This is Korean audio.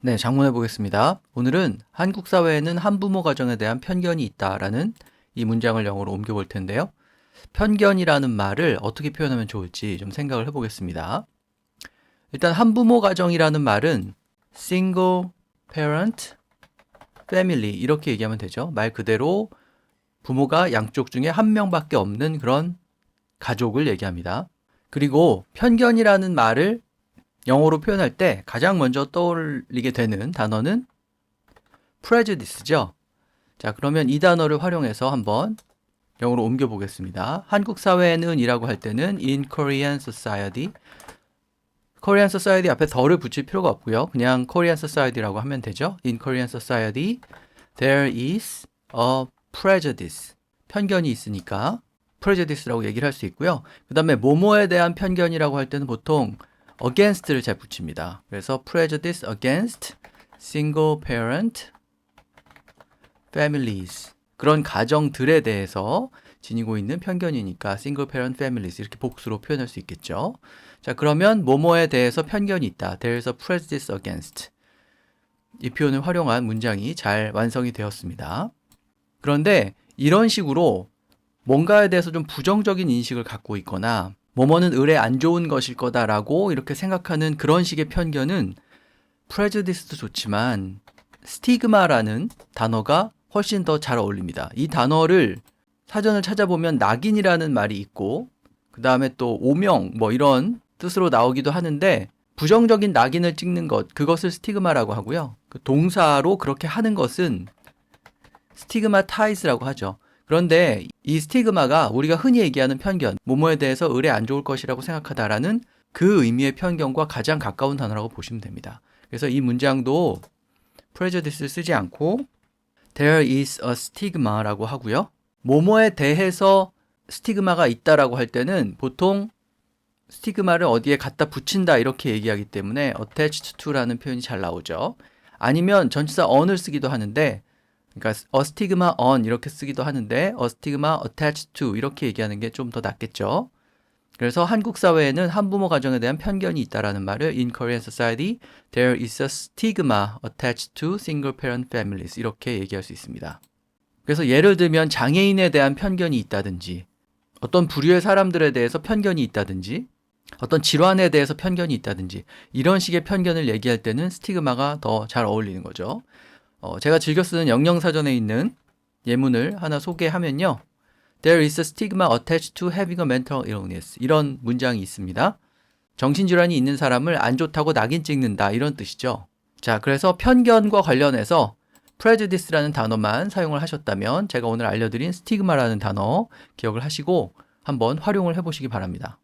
네, 장문해 보겠습니다. 오늘은 한국 사회에는 한부모 가정에 대한 편견이 있다라는 이 문장을 영어로 옮겨 볼 텐데요. 편견이라는 말을 어떻게 표현하면 좋을지 좀 생각을 해 보겠습니다. 일단 한부모 가정이라는 말은 single parent family 이렇게 얘기하면 되죠. 말 그대로 부모가 양쪽 중에 한 명밖에 없는 그런 가족을 얘기합니다. 그리고 편견이라는 말을 영어로 표현할 때 가장 먼저 떠올리게 되는 단어는 prejudice죠. 자, 그러면 이 단어를 활용해서 한번 영어로 옮겨 보겠습니다. 한국 사회에는 이라고 할 때는 in Korean society. Korean society 앞에 더를 붙일 필요가 없고요. 그냥 Korean society라고 하면 되죠. In Korean society, there is a prejudice. 편견이 있으니까 prejudice라고 얘기를 할 수 있고요. 그 다음에 뭐뭐에 대한 편견이라고 할 때는 보통 against를 잘 붙입니다. 그래서 prejudice against single parent families. 그런 가정들에 대해서 지니고 있는 편견이니까 single parent families 이렇게 복수로 표현할 수 있겠죠. 자, 그러면 뭐뭐에 대해서 편견이 있다. There's a prejudice against. 이 표현을 활용한 문장이 잘 완성이 되었습니다. 그런데 이런 식으로 뭔가에 대해서 좀 부정적인 인식을 갖고 있거나 뭐뭐는 을에 안 좋은 것일 거다라고 이렇게 생각하는 그런 식의 편견은 prejudice도 좋지만 스티그마라는 단어가 훨씬 더 잘 어울립니다. 이 단어를 사전을 찾아보면 낙인이라는 말이 있고 그 다음에 또 오명 뭐 이런 뜻으로 나오기도 하는데 부정적인 낙인을 찍는 것 그것을 스티그마라고 하고요. 그 동사로 그렇게 하는 것은 스티그마타이즈라고 하죠. 그런데 이 스티그마가 우리가 흔히 얘기하는 편견, 뭐뭐에 대해서 을에 안 좋을 것이라고 생각하다라는 그 의미의 편견과 가장 가까운 단어라고 보시면 됩니다. 그래서 이 문장도 prejudice를 쓰지 않고 there is a stigma라고 하고요. 뭐뭐에 대해서 스티그마가 있다라고 할 때는 보통 스티그마를 어디에 갖다 붙인다 이렇게 얘기하기 때문에 attached to라는 표현이 잘 나오죠. 아니면 전치사 on을 쓰기도 하는데 그러니까 a stigma on 이렇게 쓰기도 하는데 a stigma attached to 이렇게 얘기하는 게 좀 더 낫겠죠. 그래서 한국 사회에는 한부모 가정에 대한 편견이 있다라는 말을 in Korean society there is a stigma attached to single parent families 이렇게 얘기할 수 있습니다. 그래서 예를 들면 장애인에 대한 편견이 있다든지 어떤 부류의 사람들에 대해서 편견이 있다든지 어떤 질환에 대해서 편견이 있다든지 이런 식의 편견을 얘기할 때는 스티그마가 더 잘 어울리는 거죠. 제가 즐겨 쓰는 영영사전에 있는 예문을 하나 소개하면요. There is a stigma attached to having a mental illness. 이런 문장이 있습니다. 정신질환이 있는 사람을 안 좋다고 낙인 찍는다. 이런 뜻이죠. 자, 그래서 편견과 관련해서 prejudice라는 단어만 사용을 하셨다면 제가 오늘 알려드린 스티그마라는 단어 기억을 하시고 한번 활용을 해보시기 바랍니다.